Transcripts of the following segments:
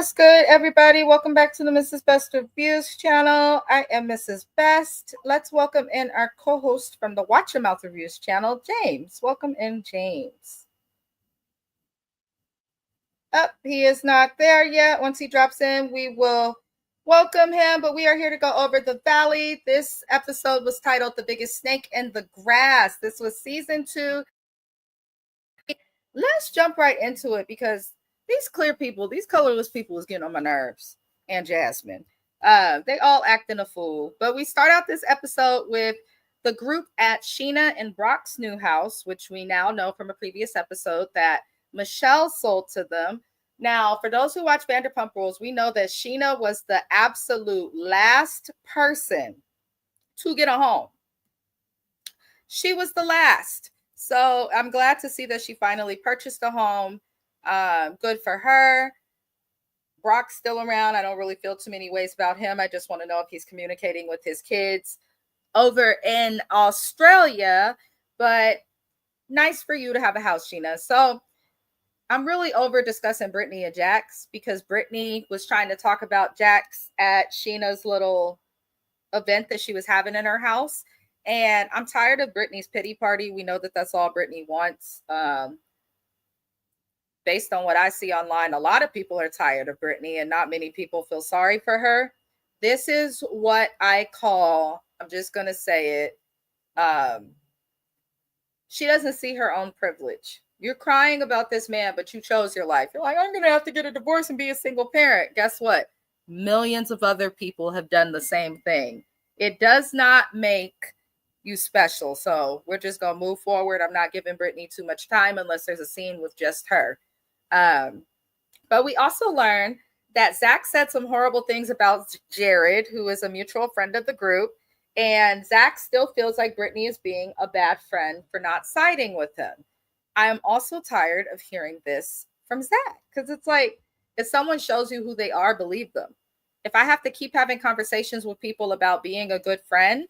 What's good, everybody? Welcome back to the Mrs. Best Reviews channel. I am Mrs. Best. Let's welcome in our co-host from the Watch Your Mouth Reviews channel, James. Welcome in, James. He is not there yet. Once he drops in, we will welcome him. But we are here to go over The Valley. This episode was titled The Biggest Snake in the Grass. This was season 2. Let's jump right into it because these clear people, these colorless people is getting on my nerves. And Jasmine. They all acting a fool. But we start out this episode with the group at Sheena and Brock's new house, which we now know from a previous episode that Michelle sold to them. Now, for those who watch Vanderpump Rules, we know that Sheena was the absolute last person to get a home. She was the last. So I'm glad to see that she finally purchased a home. Good for her. Brock's still around. I don't really feel too many ways about him. I just want to know if he's communicating with his kids over in Australia. But nice for you to have a house, Sheena. So I'm really over discussing Brittany and Jax because Brittany was trying to talk about Jax at Sheena's little event that she was having in her house. And I'm tired of Brittany's pity party. We know that that's all Brittany wants. Based on what I see online, a lot of people are tired of Brittany and not many people feel sorry for her. This is what I call, I'm just going to say it. She doesn't see her own privilege. You're crying about this man, but you chose your life. You're like, I'm going to have to get a divorce and be a single parent. Guess what? Millions of other people have done the same thing. It does not make you special. So we're just going to move forward. I'm not giving Brittany too much time unless there's a scene with just her. But we also learned that Zach said some horrible things about Jared, who is a mutual friend of the group. And Zach still feels like Brittany is being a bad friend for not siding with him. I am also tired of hearing this from Zach because it's like, if someone shows you who they are, believe them. If I have to keep having conversations with people about being a good friend,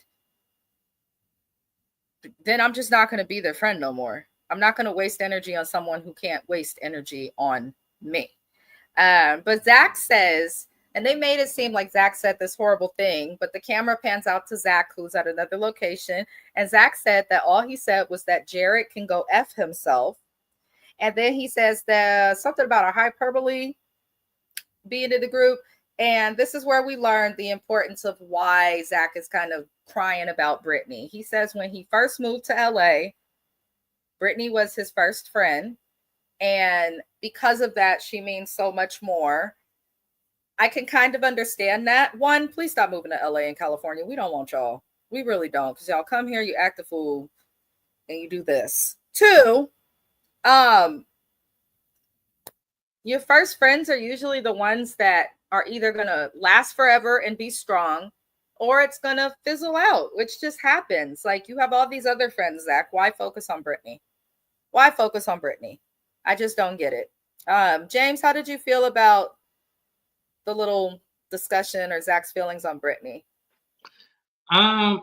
then I'm just not going to be their friend no more. I'm not going to waste energy on someone who can't waste energy on me. But Zach says, and they made it seem like Zach said this horrible thing, but the camera pans out to Zach, who's at another location. And Zach said that all he said was that Jared can go F himself. And then he says that something about a hyperbole being in the group. And this is where we learned the importance of why Zach is kind of crying about Brittany. He says when he first moved to LA, Brittany was his first friend. And because of that, she means so much more. I can kind of understand that. One, please stop moving to LA and California. We don't want y'all. We really don't. Because y'all come here, you act a fool, and you do this. Two, your first friends are usually the ones that are either going to last forever and be strong, or it's going to fizzle out, which just happens. Like, you have all these other friends, Zach. Why focus on Brittany? Why focus on Brittany? I just don't get it. James, how did you feel about the little discussion or Zach's feelings on Brittany? To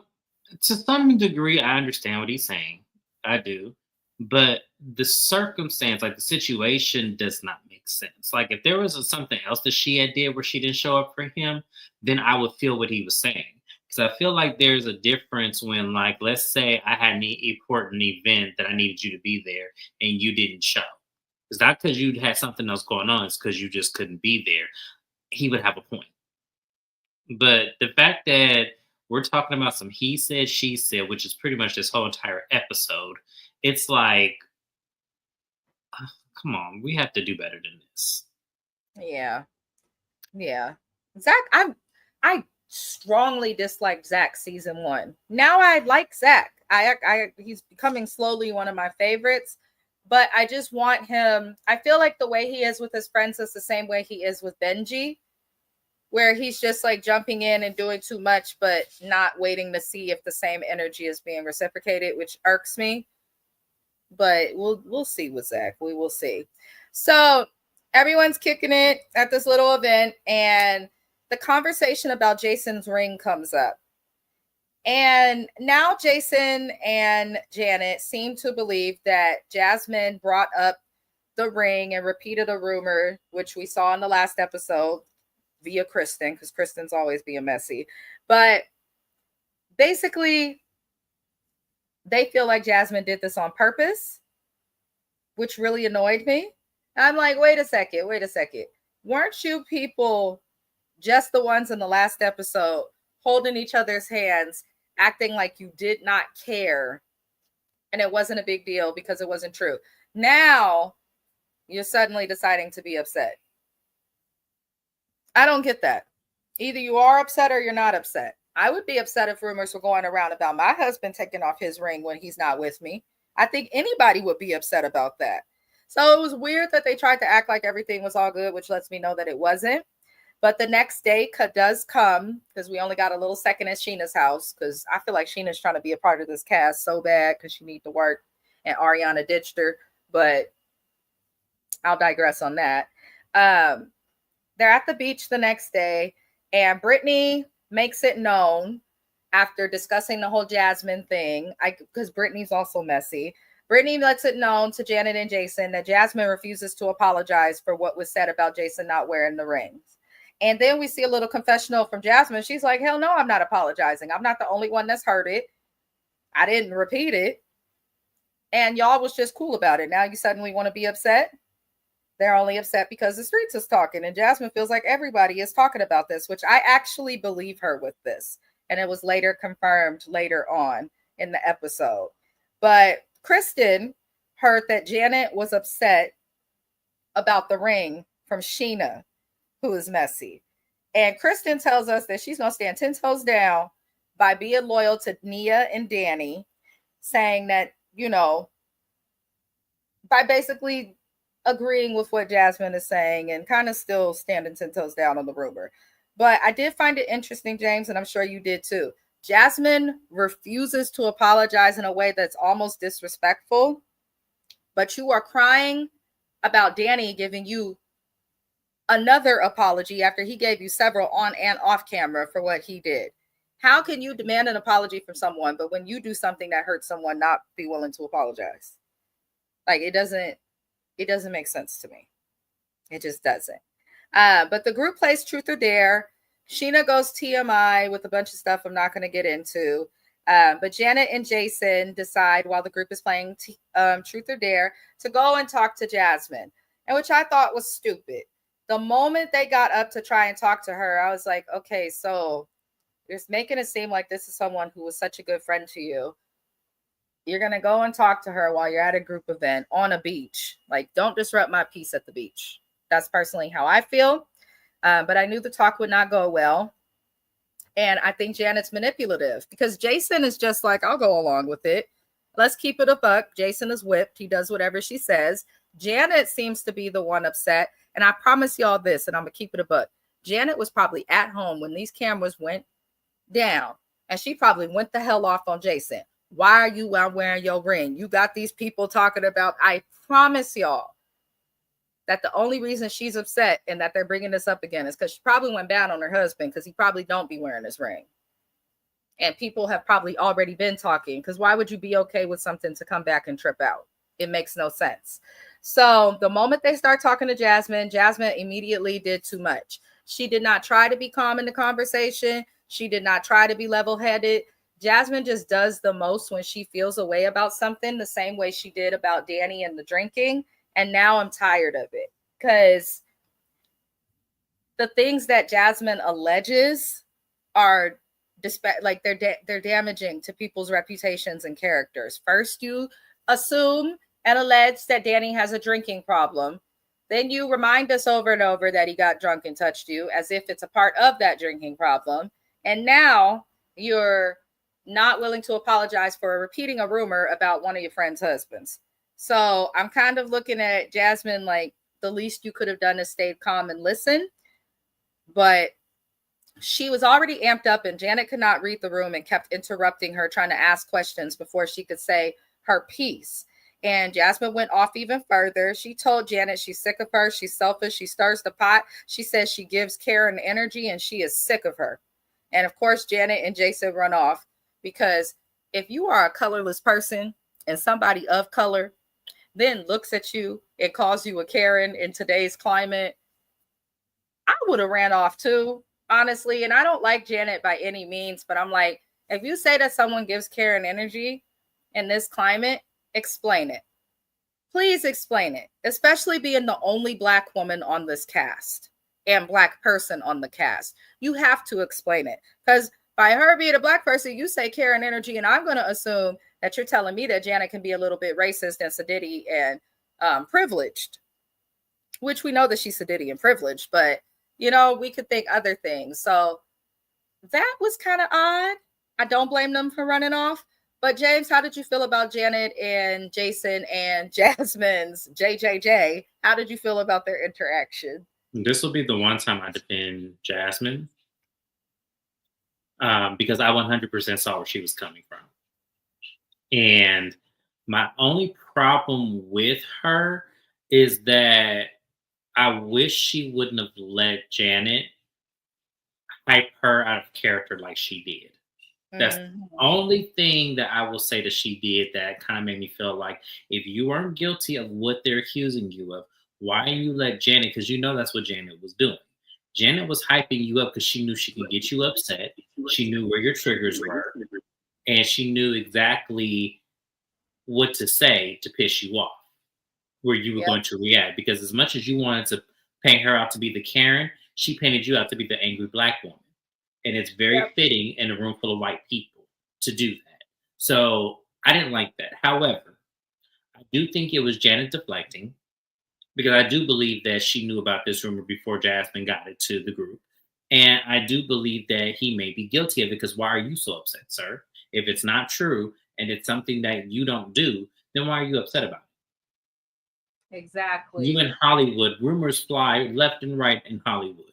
some degree, I understand what he's saying. I do. But the circumstance, like the situation, does not make sense. Like, if there was something else that she had did where she didn't show up for him, then I would feel what he was saying. Because I feel like there's a difference when, like, let's say I had an important event that I needed you to be there and you didn't show. It's not because you had something else going on, it's because you just couldn't be there. He would have a point. But the fact that we're talking about some he said, she said, which is pretty much this whole entire episode, it's like, come on, we have to do better than this. Yeah. Zach, I strongly disliked Zach season 1. Now I like Zach. He's becoming slowly one of my favorites, but I just want him. I feel like the way he is with his friends is the same way he is with Benji, where he's just like jumping in and doing too much, but not waiting to see if the same energy is being reciprocated, which irks me. But we'll see with Zach. We will see. So everyone's kicking it at this little event, and the conversation about Jason's ring comes up. And now Jason and Janet seem to believe that Jasmine brought up the ring and repeated a rumor, which we saw in the last episode via Kristen, because Kristen's always being messy. But basically, they feel like Jasmine did this on purpose, which really annoyed me. I'm like, wait a second. Weren't you people just the ones in the last episode holding each other's hands, acting like you did not care and it wasn't a big deal because it wasn't true? Now you're suddenly deciding to be upset. I don't get that. Either you are upset or you're not upset. I would be upset if rumors were going around about my husband taking off his ring when he's not with me. I think anybody would be upset about that. So it was weird that they tried to act like everything was all good, which lets me know that it wasn't. But the next day does come, because we only got a little second at Sheena's house, because I feel like Sheena's trying to be a part of this cast so bad because she needs to work and Ariana ditched her. But I'll digress on that. They're at the beach the next day, and Brittany makes it known after discussing the whole Jasmine thing, because Brittany's also messy. Brittany lets it known to Janet and Jason that Jasmine refuses to apologize for what was said about Jason not wearing the rings. And then we see a little confessional from Jasmine. She's like, hell no, I'm not apologizing. I'm not the only one that's heard it. I didn't repeat it. And y'all was just cool about it. Now you suddenly want to be upset? They're only upset because the streets is talking. And Jasmine feels like everybody is talking about this, which I actually believe her with this. And it was later confirmed later on in the episode. But Kristen heard that Janet was upset about the ring from Sheena, who is messy. And Kristen tells us that she's going to stand 10 toes down by being loyal to Nia and Danny, saying that, by basically agreeing with what Jasmine is saying and kind of still standing 10 toes down on the rumor. But I did find it interesting, James, and I'm sure you did too. Jasmine refuses to apologize in a way that's almost disrespectful, but you are crying about Danny giving you another apology after he gave you several on and off camera for what he did. How can you demand an apology from someone, but when you do something that hurts someone, not be willing to apologize? Like, it doesn't make sense to me. It just doesn't. But the group plays Truth or Dare. Sheena goes TMI with a bunch of stuff I'm not going to get into. But Janet and Jason decide while the group is playing Truth or Dare to go and talk to Jasmine, and which I thought was stupid. The moment they got up to try and talk to her, I was like, okay, so you're making it seem like this is someone who was such a good friend to you. You're going to go and talk to her while you're at a group event on a beach. Like, don't disrupt my peace at the beach. That's personally how I feel. But I knew the talk would not go well. And I think Janet's manipulative because Jason is just like, I'll go along with it. Let's keep it a buck. Jason is whipped. He does whatever she says. Janet seems to be the one upset. And I promise y'all this, and I'm going to keep it a buck. Janet was probably at home when these cameras went down. And she probably went the hell off on Jason. Why are you out wearing your ring? You got these people talking about, I promise y'all that the only reason she's upset and that they're bringing this up again is because she probably went down on her husband because he probably don't be wearing his ring. And people have probably already been talking because why would you be okay with something to come back and trip out? It makes no sense. So the moment they start talking to Jasmine, Jasmine immediately did too much. She did not try to be calm in the conversation. She did not try to be level-headed. Jasmine just does the most when she feels a way about something, the same way she did about Danny and the drinking. And now I'm tired of it because the things that Jasmine alleges are like they're damaging to people's reputations and characters. First, you assume and allege that Danny has a drinking problem. Then you remind us over and over that he got drunk and touched you as if it's a part of that drinking problem. And now you're not willing to apologize for repeating a rumor about one of your friend's husbands. So I'm kind of looking at Jasmine like the least you could have done is stayed calm and listen. But she was already amped up and Janet could not read the room and kept interrupting her, trying to ask questions before she could say her piece. And Jasmine went off even further. She told Janet she's sick of her. She's selfish. She stirs the pot. She says she gives care and energy and she is sick of her. And of course, Janet and Jason run off because if you are a colorless person and somebody of color, then looks at you and calls you a Karen in today's climate, I would have ran off too, honestly. And I don't like Janet by any means, but I'm like, if you say that someone gives Karen energy in this climate, explain it. Please explain it, especially being the only Black woman on this cast and Black person on the cast. You have to explain it, because by her being a Black person, you say Karen energy, and I'm going to assume that you're telling me that Janet can be a little bit racist and sedity and privileged, which we know that she's sedity and privileged, but we could think other things. So that was kind of odd. I don't blame them for running off. But James, how did you feel about Janet and Jason and Jasmine's JJJ? How did you feel about their interaction? This will be the one time I defend Jasmine, because I 100% saw where she was coming from. And my only problem with her is that I wish she wouldn't have let Janet hype her out of character like she did. That's the only thing that I will say that she did that kind of made me feel like, if you weren't guilty of what they're accusing you of, why you let Janet, because that's what Janet was doing. Janet was hyping you up because she knew she could get you upset. She knew where your triggers were, and she knew exactly what to say to piss you off, where you were going to react. Because as much as you wanted to paint her out to be the Karen, she painted you out to be the angry Black woman. And it's very fitting in a room full of white people to do that. So I didn't like that. However, I do think it was Janet deflecting, because I do believe that she knew about this rumor before Jasmine got it to the group. And I do believe that he may be guilty of it, because why are you so upset, sir? If it's not true and it's something that you don't do, then why are you upset about it? Exactly. You in Hollywood, rumors fly left and right in Hollywood.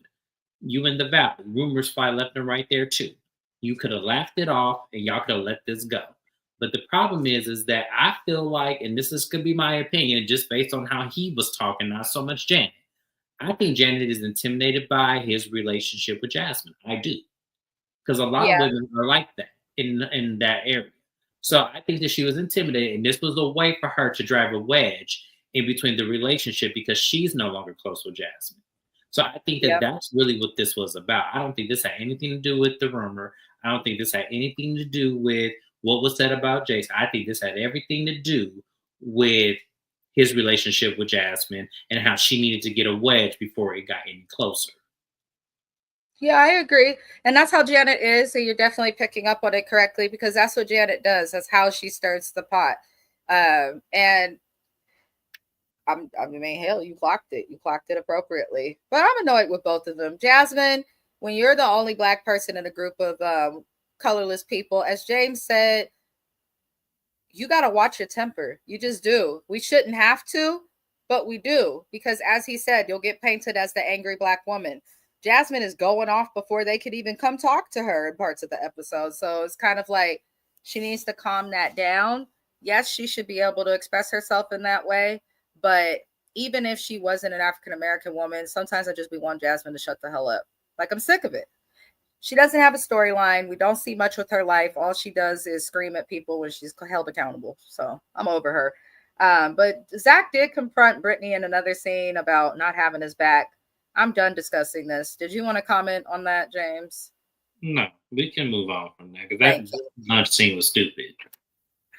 You in the Valley, rumors fly left and right there too. You could have laughed it off and y'all could have let this go. But the problem is that I feel like, and could be my opinion just based on how he was talking, not so much Janet. I think Janet is intimidated by his relationship with Jasmine. I do. Because a lot of women are like that in that area. So I think that she was intimidated, and this was a way for her to drive a wedge in between the relationship, because she's no longer close with Jasmine. So I think that that's really what this was about. I don't think this had anything to do with the rumor. I don't think this had anything to do with what was said about Jason. I think this had everything to do with his relationship with Jasmine and how she needed to get a wedge before it got any closer. Yeah, I agree. And that's how Janet is. So you're definitely picking up on it correctly, because that's what Janet does. That's how she stirs the pot. And I mean, hell, you clocked it. You clocked it appropriately. But I'm annoyed with both of them. Jasmine, when you're the only Black person in a group of colorless people, as James said, you got to watch your temper. You just do. We shouldn't have to, but we do. Because as he said, you'll get painted as the angry Black woman. Jasmine is going off before they could even come talk to her in parts of the episode. So it's kind of like she needs to calm that down. Yes, she should be able to express herself in that way. But even if she wasn't an African-American woman, sometimes I just be wanting Jasmine to shut the hell up. Like, I'm sick of it. She doesn't have a storyline. We don't see much with her life. All she does is scream at people when she's held accountable. So I'm over her. But Zach did confront Brittany in another scene about not having his back. I'm done discussing this. Did you want to comment on that, James? No, we can move on from that, because that lunch scene was stupid.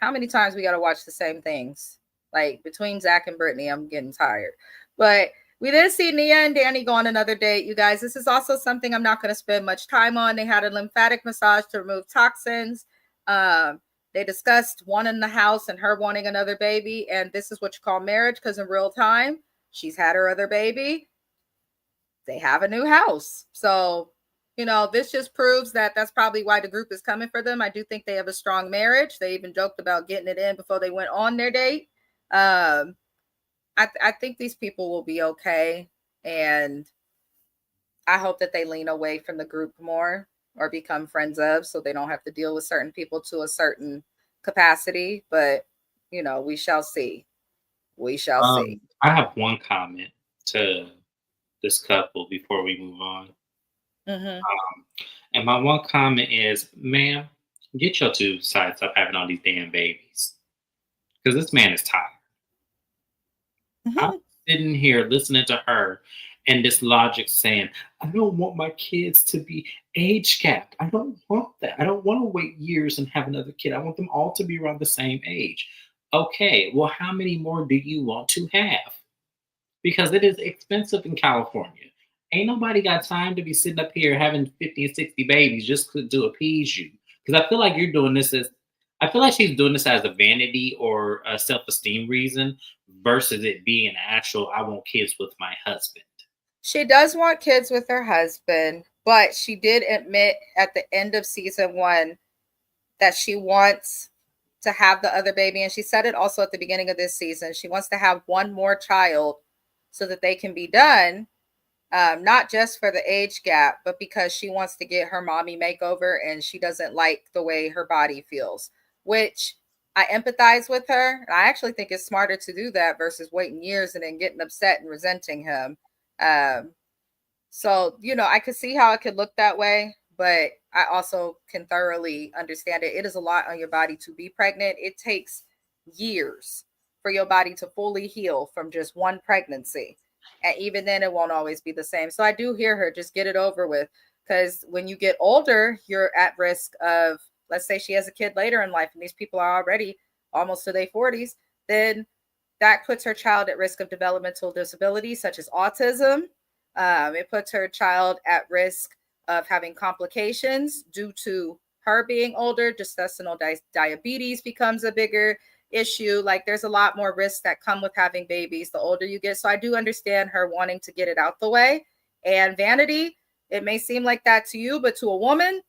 How many times we got to watch the same things? Like, between Zach and Brittany, I'm getting tired. But we did see Nia and Danny go on another date, you guys. This is also something I'm not going to spend much time on. They had a lymphatic massage to remove toxins. They discussed one in the house and her wanting another baby. And this is what you call marriage, because in real time, she's had her other baby. They have a new house. So, this just proves that that's probably why the group is coming for them. I do think they have a strong marriage. They even joked about getting it in before they went on their date. I think these people will be okay, and I hope that they lean away from the group more or become friends of, so they don't have to deal with certain people to a certain capacity. But we shall see. We shall see. I have one comment to this couple before we move on. And my one comment is, ma'am, get your two sides up having all these damn babies, because this man is tired. I'm sitting here listening to her and this logic saying, I don't want my kids to be age capped. I don't want that. I don't want to wait years and have another kid. I want them all to be around the same age. Okay, well, how many more do you want to have? Because it is expensive in California. Ain't nobody got time to be sitting up here having 50 and 60 babies just to appease you. Because I feel like you're doing this as, I feel like she's doing this as a vanity or a self esteem reason versus it being an actual, I want kids with my husband. She does want kids with her husband, but she did admit at the end of season 1 that she wants to have the other baby. And she said it also at the beginning of this season. She wants to have one more child so that they can be done, not just for the age gap, but because she wants to get her mommy makeover and she doesn't like the way her body feels, which I empathize with her. I actually think it's smarter to do that versus waiting years and then getting upset and resenting him. So, I could see how it could look that way, but I also can thoroughly understand it. It is a lot on your body to be pregnant. It takes years for your body to fully heal from just one pregnancy. And even then, it won't always be the same. So I do hear her, just get it over with. Because when you get older, you're at risk of, let's say she has a kid later in life and these people are already almost to their 40s, then that puts her child at risk of developmental disabilities such as autism. It puts her child at risk of having complications due to her being older. Gestational diabetes becomes a bigger issue. Like there's a lot more risks that come with having babies the older you get. So I do understand her wanting to get it out the way. And vanity, it may seem like that to you, but to a woman,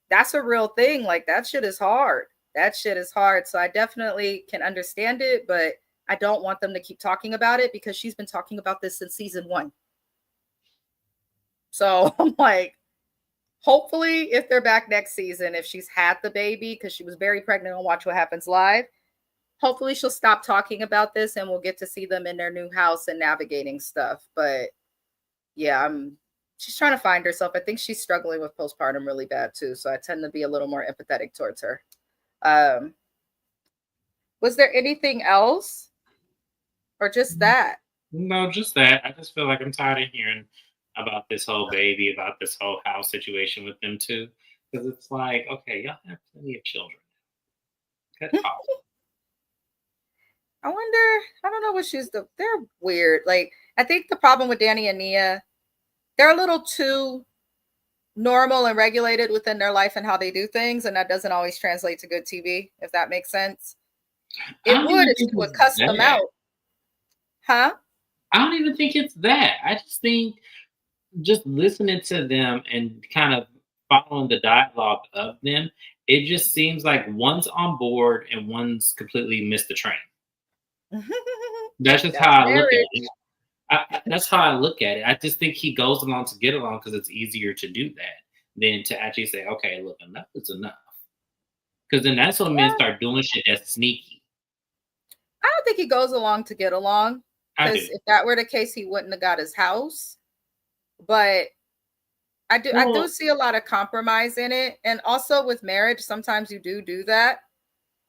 that's a real thing. Like that shit is hard. That shit is hard. So I definitely can understand it, but I don't want them to keep talking about it because she's been talking about this since season 1. So I'm like, hopefully if they're back next season, if she's had the baby, because she was very pregnant on Watch What Happens Live, hopefully she'll stop talking about this and we'll get to see them in their new house and navigating stuff. But yeah, she's trying to find herself. I think she's struggling with postpartum really bad too. So I tend to be a little more empathetic towards her. Was there anything else or just that? No, just that. I just feel like I'm tired of hearing about this whole baby, about this whole house situation with them too. Because it's like, okay, y'all have plenty of children. Cut off. I wonder, I don't know what they're weird. Like, I think the problem with Danny and Nia, they're a little too normal and regulated within their life and how they do things. And that doesn't always translate to good TV, if that makes sense. It would if you would cuss them out. Huh? I don't even think it's that. I just think just listening to them and kind of following the dialogue of them, it just seems like one's on board and one's completely missed the train. That's just how I look at it. That's how I look at it. I just think he goes along to get along because it's easier to do that than to actually say, okay, look, enough is enough. Because then that's when men start doing shit that's sneaky. I don't think he goes along to get along. Because if that were the case, he wouldn't have got his house. But I do see a lot of compromise in it. And also with marriage, sometimes you do that.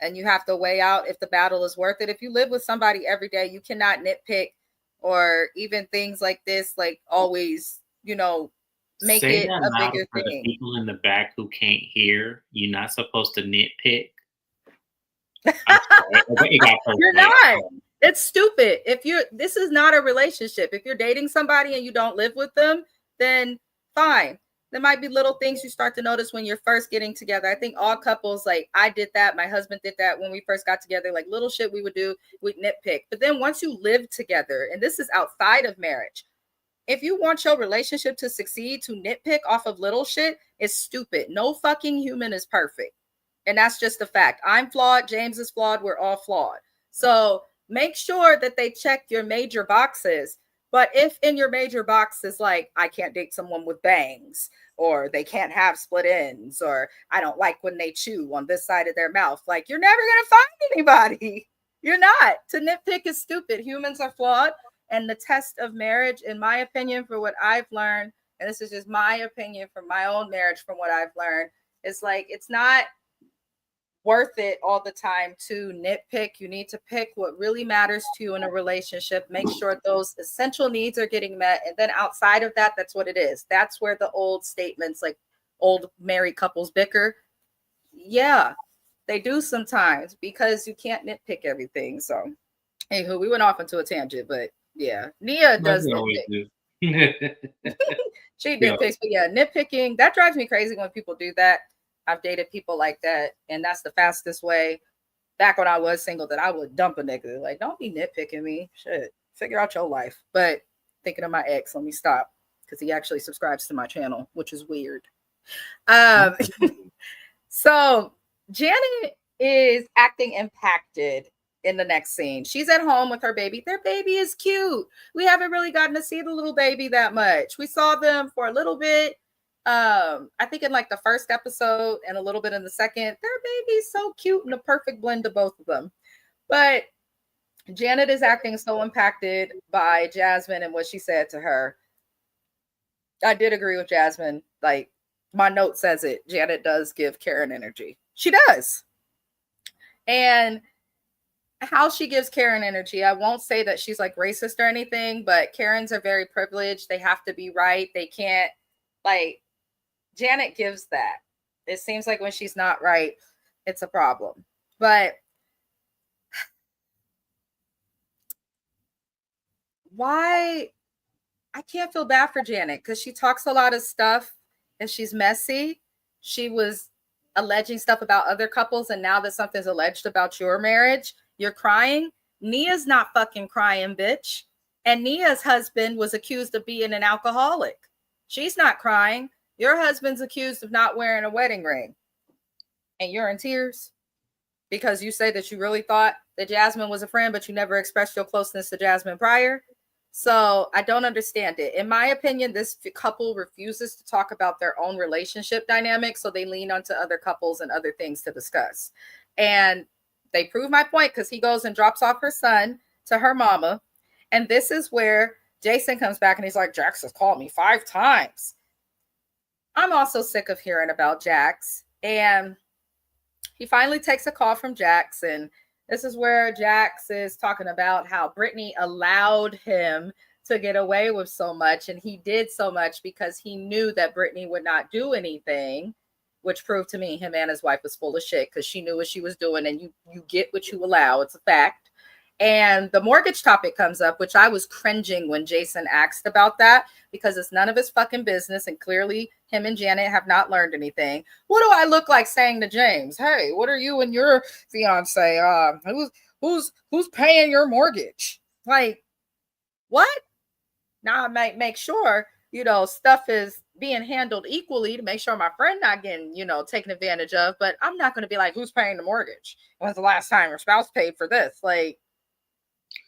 And you have to weigh out if the battle is worth it. If you live with somebody every day, you cannot nitpick or even things like this, like always, make it a bigger for thing. The people in the back who can't hear, you're not supposed to nitpick. You're not. It's stupid. This is not a relationship. If you're dating somebody and you don't live with them, then fine. There might be little things you start to notice when you're first getting together. I think all couples, like I did that. My husband did that when we first got together, like little shit we would do, we'd nitpick. But then once you live together, and this is outside of marriage, if you want your relationship to succeed, to nitpick off of little shit is stupid. No fucking human is perfect. And that's just a fact. I'm flawed. James is flawed. We're all flawed. So make sure that they check your major boxes. But if in your major boxes, like I can't date someone with bangs, or they can't have split ends, or I don't like when they chew on this side of their mouth, like you're never going to find anybody. You're not. To nitpick is stupid. Humans are flawed. And the test of marriage, in my opinion, for what I've learned, and this is just my opinion from my own marriage, from what I've learned, is like, it's not worth it all the time to nitpick. You need to pick what really matters to you in a relationship. Make sure those essential needs are getting met. And then outside of that, that's what it is. That's where the old statements, like old married couples bicker. Yeah, they do sometimes because you can't nitpick everything. So, anywho, we went off into a tangent, but yeah, Nia does nitpick. She nitpicks, but yeah, nitpicking, that drives me crazy when people do that. I've dated people like that, and that's the fastest way. Back when I was single, that I would dump a nigga. Like, don't be nitpicking me. Shit, figure out your life. But thinking of my ex, let me stop because he actually subscribes to my channel, which is weird. So Janet is acting impacted in the next scene. She's at home with her baby. Their baby is cute. We haven't really gotten to see the little baby that much. We saw them for a little bit. I think in like the first episode and a little bit in the second. Their baby's so cute and a perfect blend of both of them. But Janet is acting so impacted by Jasmine and what she said to her. I did agree with Jasmine. Like, my note says it. Janet does give Karen energy. She does. And how she gives Karen energy, I won't say that she's like racist or anything, but Karens are very privileged. They have to be right. They can't, like, Janet gives that. It seems like when she's not right, it's a problem. But why? I can't feel bad for Janet because she talks a lot of stuff and she's messy. She was alleging stuff about other couples, and now that something's alleged about your marriage, you're crying. Nia's not fucking crying, bitch. And Nia's husband was accused of being an alcoholic. She's not crying. Your husband's accused of not wearing a wedding ring. And you're in tears because you say that you really thought that Jasmine was a friend, but you never expressed your closeness to Jasmine prior. So I don't understand it. In my opinion, this couple refuses to talk about their own relationship dynamics, so they lean onto other couples and other things to discuss. And they prove my point because he goes and drops off her son to her mama. And this is where Jason comes back and he's like, Jax has called me 5 times. I'm also sick of hearing about Jax. And he finally takes a call from Jax, and this is where Jax is talking about how Brittany allowed him to get away with so much. And he did so much because he knew that Brittany would not do anything, which proved to me him and his wife was full of shit because she knew what she was doing. And you get what you allow. It's a fact. And the mortgage topic comes up, which I was cringing when Jason asked about that because it's none of his fucking business. And clearly him and Janet have not learned anything. What do I look like saying to James? Hey, what are you and your fiance? Who's paying your mortgage? Like, what? Now I might make sure, stuff is being handled equally to make sure my friend not getting, taken advantage of. But I'm not going to be like, who's paying the mortgage? When's the last time your spouse paid for this? Like,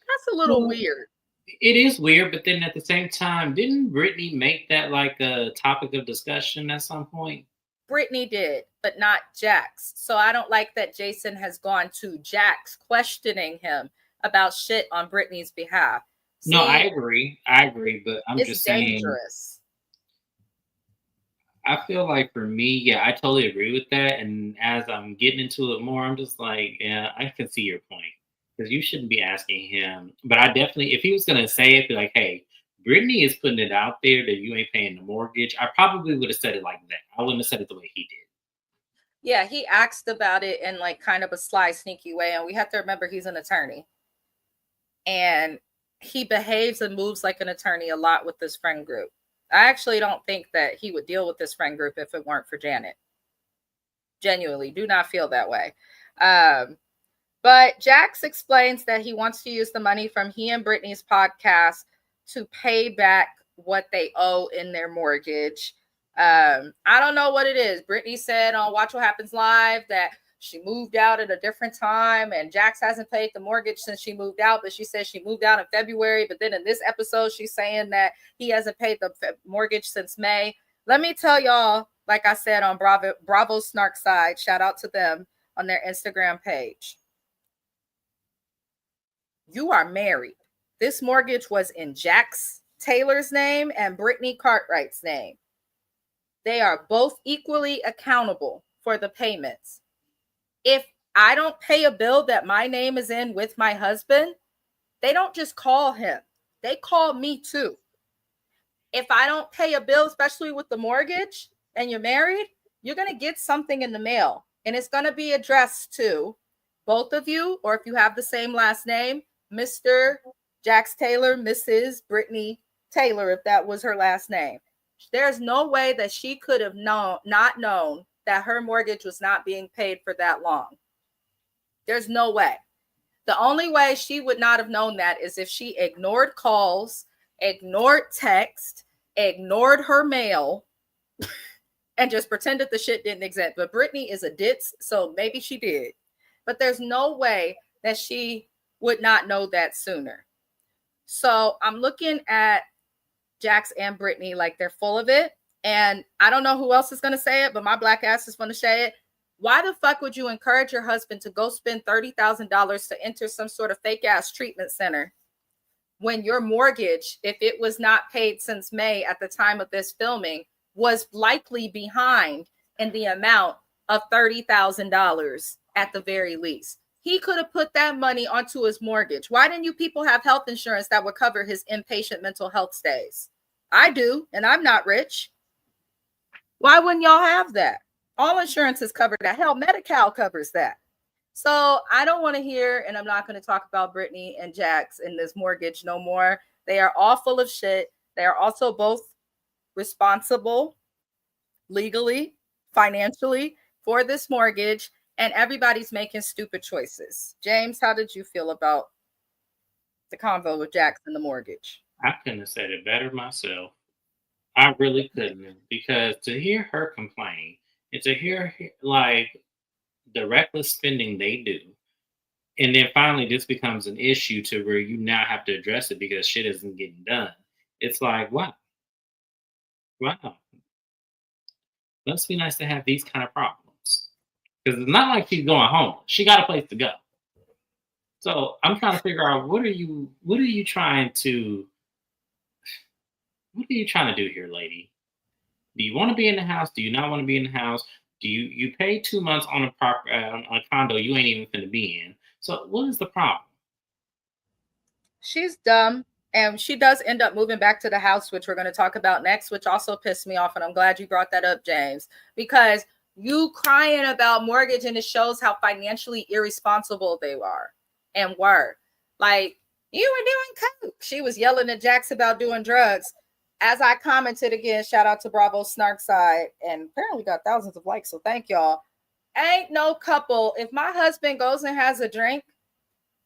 that's a little weird. It is weird, but then at the same time, didn't Brittany make that like a topic of discussion at some point? Brittany did, but not Jax. So I don't like that Jason has gone to Jax questioning him about shit on Brittany's behalf. See, no, I agree, but I'm just saying. Dangerous. I feel like for me, yeah, I totally agree with that. And as I'm getting into it more, I'm just like, yeah, I can see your point. Because you shouldn't be asking him. But I definitely, if he was going to say it, be like, hey, Brittany is putting it out there that you ain't paying the mortgage, I probably would have said it like that. I wouldn't have said it the way he did. Yeah, he asked about it in like kind of a sly, sneaky way. And we have to remember he's an attorney. And he behaves and moves like an attorney a lot with this friend group. I actually don't think that he would deal with this friend group if it weren't for Janet. Genuinely, do not feel that way. But Jax explains that he wants to use the money from he and Brittany's podcast to pay back what they owe in their mortgage. I don't know what it is. Brittany said on Watch What Happens Live that she moved out at a different time and Jax hasn't paid the mortgage since she moved out, but she says she moved out in February. But then in this episode, she's saying that he hasn't paid the mortgage since May. Let me tell y'all, like I said on Bravo Snark Side, shout out to them on their Instagram page. You are married. This mortgage was in Jax Taylor's name and Brittany Cartwright's name. They are both equally accountable for the payments. If I don't pay a bill that my name is in with my husband, they don't just call him. They call me too. If I don't pay a bill, especially with the mortgage and you're married, you're going to get something in the mail and it's going to be addressed to both of you, or if you have the same last name, Mr. Jax Taylor, Mrs. Brittany Taylor, if that was her last name. There's no way that she could have not known that her mortgage was not being paid for that long. There's no way. The only way she would not have known that is if she ignored calls, ignored text, ignored her mail, and just pretended the shit didn't exist. But Brittany is a ditz, so maybe she did. But there's no way that she would not know that sooner. So I'm looking at Jax and Brittany like they're full of it. And I don't know who else is going to say it, but my black ass is going to say it. Why the fuck would you encourage your husband to go spend $30,000 to enter some sort of fake ass treatment center when your mortgage, if it was not paid since May at the time of this filming, was likely behind in the amount of $30,000 at the very least? He could have put that money onto his mortgage. Why didn't you people have health insurance that would cover his inpatient mental health stays? I do, and I'm not rich. Why wouldn't y'all have that? All insurances cover that. Hell, Medi-Cal covers that. So I don't want to hear, and I'm not going to talk about Brittany and Jax and this mortgage no more. They are all full of shit. They are also both responsible legally, financially for this mortgage, and everybody's making stupid choices. James, how did you feel about the convo with Jax and the mortgage? I couldn't have said it better myself. I really couldn't, because to hear her complain and to hear like the reckless spending they do, and then finally this becomes an issue to where you now have to address it because shit isn't getting done. It's like, wow. Must be nice to have these kind of problems, because it's not like she's going home. She got a place to go. So I'm trying to figure out what are you trying to do here, lady? Do you want to be in the house? Do you not want to be in the house? Do you pay 2 months on a condo you ain't even finna be in? So what is the problem? She's dumb, and she does end up moving back to the house, which we're going to talk about next, which also pissed me off, and I'm glad you brought that up, James, because you crying about mortgage, and it shows how financially irresponsible they are and were. Like, you were doing coke. She was yelling at Jax about doing drugs. As I commented again, shout out to Bravo Snarkside, and apparently got thousands of likes, so thank y'all. Ain't no couple. If my husband goes and has a drink,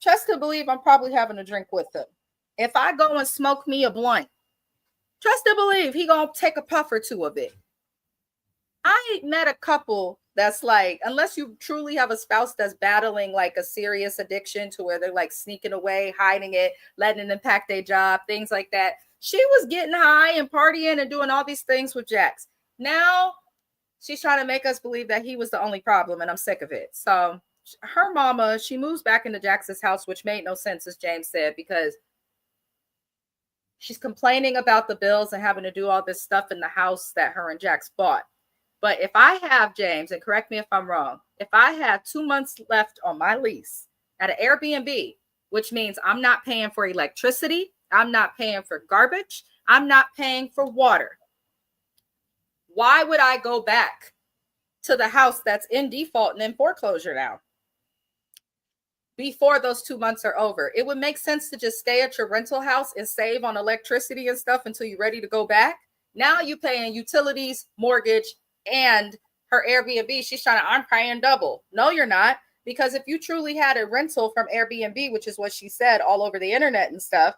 trust to believe I'm probably having a drink with him. If I go and smoke me a blunt, trust to believe he gonna take a puff or two of it. I ain't met a couple that's like, unless you truly have a spouse that's battling like a serious addiction to where they're like sneaking away, hiding it, letting it impact their job, things like that. She was getting high and partying and doing all these things with Jax. Now she's trying to make us believe that he was the only problem, and I'm sick of it. So her mama, she moves back into Jax's house, which made no sense, as James said, because she's complaining about the bills and having to do all this stuff in the house that her and Jax bought. But if I have, James, and correct me if I'm wrong, if I have 2 months left on my lease at an Airbnb, which means I'm not paying for electricity, I'm not paying for garbage, I'm not paying for water, why would I go back to the house that's in default and in foreclosure now before those 2 months are over? It would make sense to just stay at your rental house and save on electricity and stuff until you're ready to go back. Now you're paying utilities, mortgage, and her Airbnb. She's trying to, I'm paying double. No, you're not. Because if you truly had a rental from Airbnb, which is what she said all over the internet and stuff,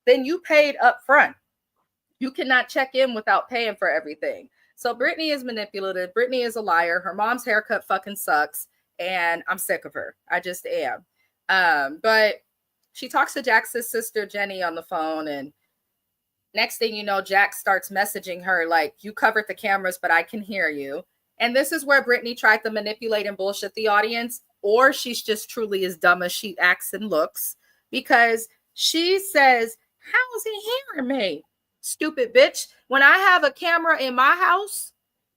then you paid up front. You cannot check in without paying for everything. So Brittany is manipulative. Brittany is a liar. Her mom's haircut fucking sucks. And I'm sick of her. I just am. But she talks to Jax's sister, Jenny, on the phone. And next thing you know, Jax starts messaging her like, you covered the cameras, but I can hear you. And this is where Brittany tried to manipulate and bullshit the audience. Or she's just truly as dumb as she acts and looks. Because she says, how is he hearing me? Stupid bitch. When I have a camera in my house,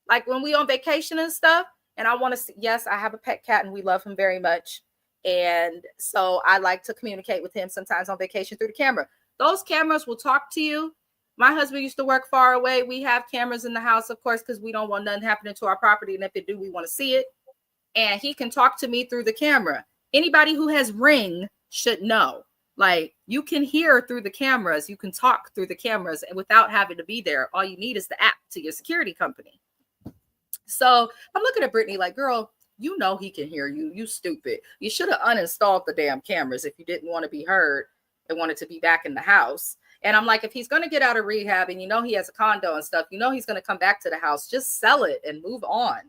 like when we on vacation and stuff, And I want to see, yes, I have a pet cat and we love him very much. And so I like to communicate with him sometimes on vacation through the camera. Those cameras will talk to you. My husband used to work far away. We have cameras in the house, of course, because we don't want nothing happening to our property. And if it do, we want to see it. And he can talk to me through the camera. Anybody who has Ring should know. Like, you can hear through the cameras. You can talk through the cameras and without having to be there. All you need is the app to your security company. So I'm looking at Brittany like, girl, you know he can hear you. You stupid. You should have uninstalled the damn cameras if you didn't want to be heard and wanted to be back in the house. And I'm like, if he's going to get out of rehab and you know he has a condo and stuff, you know he's going to come back to the house, just sell it and move on.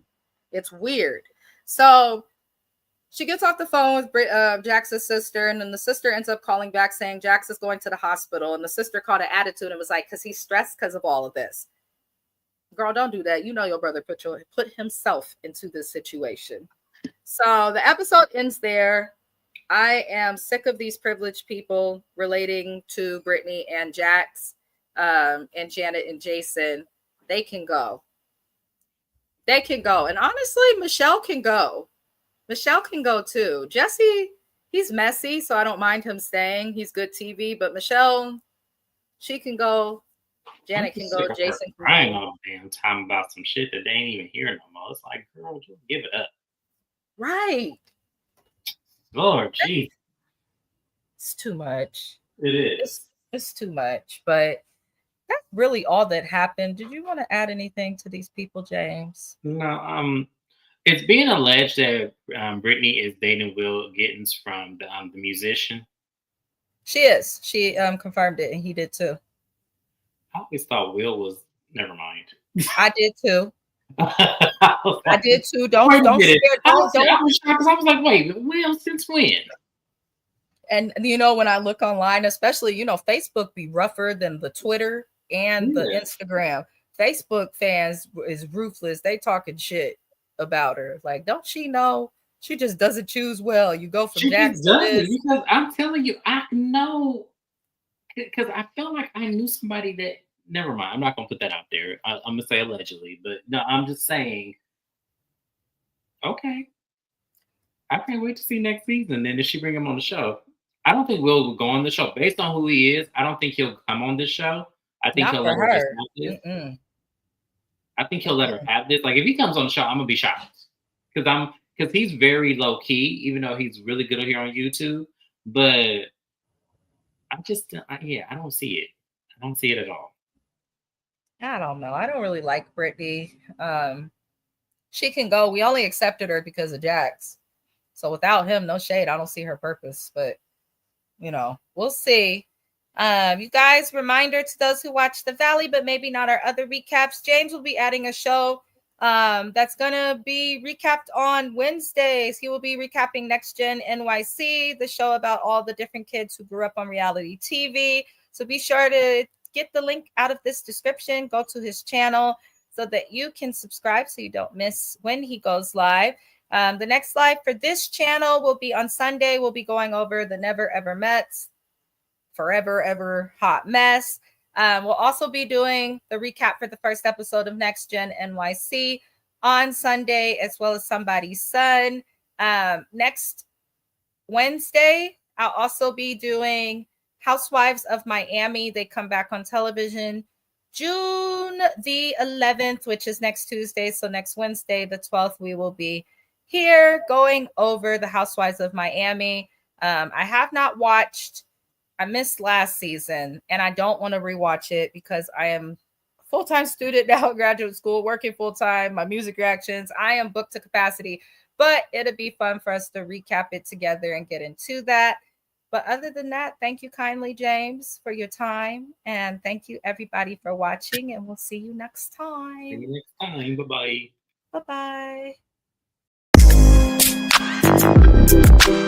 It's weird. So she gets off the phone with Jax's sister, and then the sister ends up calling back saying Jax is going to the hospital. And the sister caught an attitude and was like, because he's stressed because of all of this. Girl, don't do that. You know your brother put himself into this situation. So the episode ends there. I am sick of these privileged people relating to Brittany and Jax and Janet and Jason. They can go. They can go. And honestly, Michelle can go. Michelle can go too. Jesse, he's messy, so I don't mind him staying. He's good TV. But Michelle, she can go. Janet can go. Jason can crying all the damn time about some shit that they ain't even hear no more. It's like, girl, just give it up. Right. Lord, geez. It's too much. It is. It's too much. But that's really all that happened. Did you want to add anything to these people, James? No. It's being alleged that Brittany is dating Will Gittens from the musician. She is. She confirmed it, and he did too. I always thought Will was. Never mind. I did too. I did too. Don't I was shocked because I was like, wait, Will, since when? And you know, when I look online, especially, you know, Facebook be rougher than the Twitter and the Instagram. Facebook fans is ruthless. They talking shit about her. Like, don't she know she just doesn't choose well? You go from Jax to this. Because I'm telling you, I know, because I feel like I knew somebody that. Never mind. I'm not gonna put that out there. I'm gonna say allegedly, but no, I'm just saying. Okay, I can't wait to see next season. Then if she bring him on the show, I don't think Will go on the show based on who he is. I don't think he'll come on this show. I think he'll let her just have this. I think he'll let her have this. Like if he comes on the show, I'm gonna be shocked because he's very low key, even though he's really good here on YouTube. But I don't see it. I don't see it at all. I don't know. I don't really like Brittany. She can go. We only accepted her because of Jax. So without him, no shade. I don't see her purpose. But, you know, we'll see. You guys, reminder to those who watch The Valley, but maybe not our other recaps. James will be adding a show that's going to be recapped on Wednesdays. He will be recapping Next Gen NYC, the show about all the different kids who grew up on reality TV. So be sure to get the link out of this description. Go to his channel so that you can subscribe so you don't miss when he goes live. The next live for this channel will be on Sunday. We'll be going over the Never Ever Mets, Forever Ever Hot Mess. We'll also be doing the recap for the first episode of Next Gen NYC on Sunday, as well as Somebody's Son. Next Wednesday, I'll also be doing Housewives of Miami. They come back on television June the 11th, which is next Tuesday. So next Wednesday, the 12th, we will be here going over the Housewives of Miami. I have not watched. I missed last season, and I don't want to rewatch it because I am a full-time student now at graduate school, working full-time, my music reactions. I am booked to capacity, but it'll be fun for us to recap it together and get into that. But other than that, thank you kindly, James, for your time. And thank you, everybody, for watching. And we'll see you next time. See you next time. Bye-bye. Bye-bye.